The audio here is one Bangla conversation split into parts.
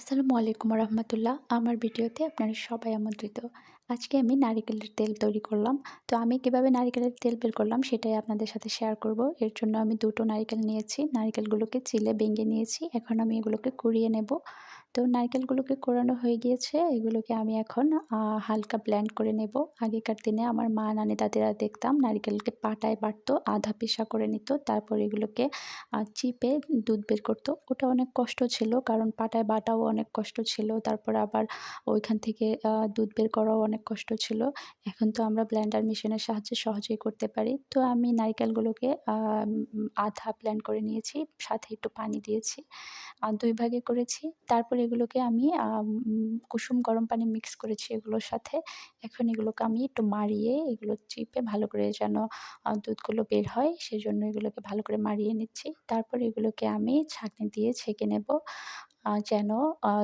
আসসালামু আলাইকুম রহমতুল্লাহ। আমার ভিডিওতে আপনারা সবাই আমন্ত্রিত। আজকে আমি নারিকেলের তেল তৈরি করলাম। তো আমি কিভাবে নারিকেলের তেল বের করলাম সেটাই আপনাদের সাথে শেয়ার করব। এর জন্য আমি ২ টো নারিকেল নিয়েছি। নারিকেলগুলোকে চিলে ভেঙে নিয়েছি। এখন আমি এগুলোকে কুড়িয়ে নেব। তো নারিকেলগুলোকে কোরানো হয়ে গিয়েছে। এগুলোকে আমি এখন হালকা ব্লেন্ড করে নেব। আগেকার দিনে আমার মা নানি দাদিরা দেখতাম নারিকেলকে পাটায় বাটতো, আধা পিষা করে নিত। তারপর এগুলোকে চিপে দুধ বের করত। ওটা অনেক কষ্ট ছিল কারণ পাটায় বাটাও অনেক কষ্ট ছিল। তারপরে আবার ওইখান থেকে দুধ বের করাও অনেক কষ্ট ছিল। এখন তো আমরা ব্লেন্ডার মেশিনের সাহায্যে সহজেই করতে পারি। তো আমি নারিকেলগুলোকে আধা ব্লেন্ড করে নিয়েছি। সাথে একটু পানি দিয়েছি। ২ ভাগে করেছি। তারপর এগুলোকে আমি কুসুম গরম পানি মিক্স করেছি এগুলোর সাথে। এখন এগুলোকে আমি একটু মাড়িয়ে এগুলো চিপে ভালো করে যেন দুধগুলো বের হয় সেজন্য এগুলোকে ভালো করে মাড়িয়ে নিচ্ছি। তারপর এগুলোকে আমি ছাঁকনি দিয়ে ছেঁকে নেব। যেন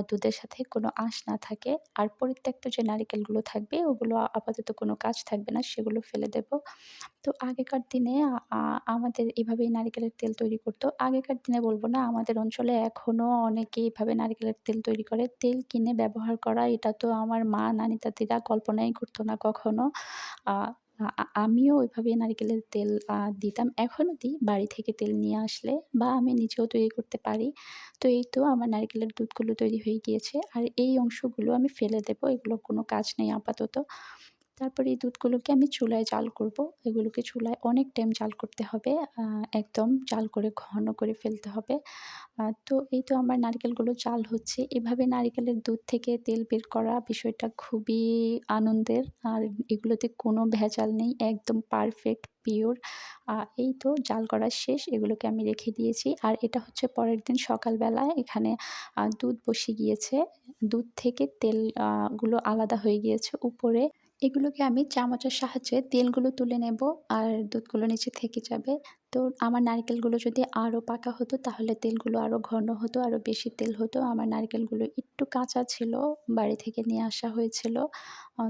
দুধের সাথে কোনো আঁশ না থাকে। আর পরিত্যক্ত যে নারিকেলগুলো থাকবে ওগুলো আপাতত কোনো কাজ থাকবে না, সেগুলো ফেলে দেব। তো আগেকার দিনে আ আ আমাদের এভাবেই নারিকেলের তেল তৈরি করত। আগেকার দিনে বলব না, আমাদের অঞ্চলে এখনো অনেকেই এভাবে নারিকেলের তেল তৈরি করে। তেল কিনে ব্যবহার করা এটা তো আমার মা, নানি, দাদিরা কল্পনাই করত না কখনো। আ আ আ আমিও ওইভাবেই নারিকেলের তেল দিতাম। এখনো দিই বাড়ি থেকে তেল নিয়ে আসলে বা আমি নিজেও তৈরি করতে পারি। তো এই তো আমার নারিকেলের দুধগুলো তৈরি হয়ে গিয়েছে। আর এই অংশগুলো আমি ফেলে দেব। এগুলোর কোনো কাজ নেই আপাতত। তারপরে এই দুধগুলোকে আমি চুলায় জাল করব। এগুলোকে চুলায় অনেক টাইম জাল করতে হবে। একদম জাল করে ঘন করে ফেলতে হবে। তো এই তো আমার নারিকেলগুলো জাল হচ্ছে। এভাবে নারিকেলের দুধ থেকে তেল বের করা বিষয়টা খুবই আনন্দের। আর এগুলোতে কোনো ভেজাল নেই। একদম পারফেক্ট পিওর। আ এই তো জাল করা শেষ। এগুলোকে আমি রেখে দিয়েছি। আর এটা হচ্ছে পরের দিন সকালবেলা এখানে দুধ বসে গিয়েছে। দুধ থেকে তেল গুলো আলাদা হয়ে গিয়েছে উপরে। এগুলোকে আমি চামচের সাহায্যে তেলগুলো তুলে নেব আর দুধগুলো নিচে থেকে যাবে। তো আমার নারকেলগুলো যদি আরও পাকা হতো তাহলে তেলগুলো আরও ঘন হতো, আরও বেশি তেল হতো। আমার নারকেলগুলো একটু কাঁচা ছিল, বাড়ি থেকে নিয়ে আসা হয়েছিল।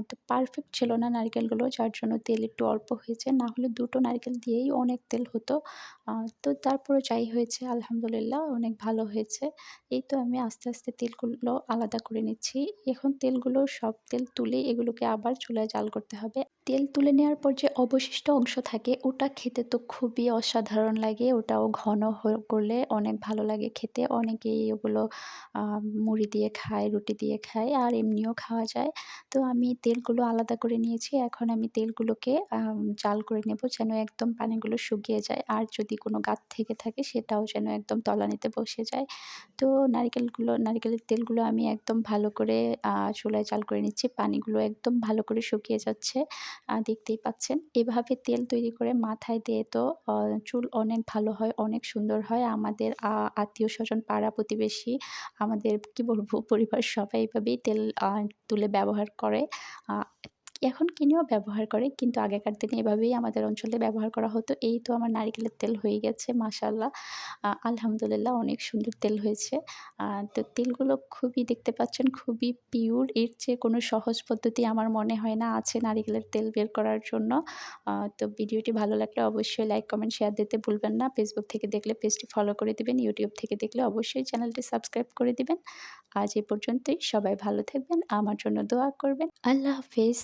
তো পারফেক্ট ছিল না নারকেলগুলো, যার জন্য তেল একটু অল্প হয়েছে। না হলে ২ টো নারকেল দিয়েই অনেক তেল হতো। আ তো তারপরেও যাই হয়েছে আলহামদুলিল্লাহ অনেক ভালো হয়েছে। এই তো আমি আস্তে, আস্তে তেলগুলো আলাদা করে নিচ্ছি। এখন তেলগুলো সব তেল তুলে এগুলোকে আবার চুলায় জাল করতে হবে। তেল তুলে নেওয়ার পর যে অবশিষ্ট অংশ থাকে ওটা খেতে তো খুবই অসাধারণ লাগে। ওটাও ঘন করলে অনেক ভালো লাগে খেতে। অনেকেই ওগুলো আ মুড়ি দিয়ে খায়, রুটি দিয়ে খায় আর এমনিও খাওয়া যায়। তো আমি তেলগুলো আলাদা করে নিয়েছি। এখন আমি তেলগুলোকে জাল করে নেব যেন একদম পানিগুলো শুকিয়ে যায়। আর যদি কোনো গাত থেকে থাকে সেটাও যেন একদম তলানিতে বসে যায়। তো নারিকেলের তেলগুলো আমি একদম ভালো করে চুলায় জাল করে নিচ্ছি। পানিগুলো একদম ভালো করে শুকিয়ে যাচ্ছে। দেখতেই পাচ্ছেন। এভাবে তেল তৈরি করে মাথায় দিয়ে তো আ চুল অনেক ভালো হয়, অনেক সুন্দর হয়। আমাদের আত্মীয়স্বজন, পাড়া-প্রতিবেশী, আমাদের কি বলবো, পরিবার সবাই এভাবেই তেল তুলে ব্যবহার করে। আ এখন কিনেও ব্যবহার করে। কিন্তু আগেকার দিনে এভাবেই আমাদের অঞ্চলে ব্যবহার করা হতো। এই তো আমার নারিকেলের তেল হয়ে গেছে মাশাআল্লাহ। আলহামদুলিল্লাহ অনেক সুন্দর তেল হয়েছে। আ তো তেলগুলো খুবই, দেখতে পাচ্ছেন, খুবই পিওর। এর চেয়ে কোনো সহজ পদ্ধতি আমার মনে হয় না আছে নারিকেলের তেল বের করার জন্য। তো ভিডিওটি ভালো লাগলে অবশ্যই লাইক, কমেন্ট, শেয়ার দিতে ভুলবেন না। ফেসবুক থেকে দেখলে পেজটি ফলো করে দিবেন। ইউটিউব থেকে দেখলে অবশ্যই চ্যানেলটি সাবস্ক্রাইব করে দিবেন। আজ এ পর্যন্তই। সবাই ভালো থাকবেন। আমার জন্য দোয়া করবেন। আল্লাহ হাফেজ।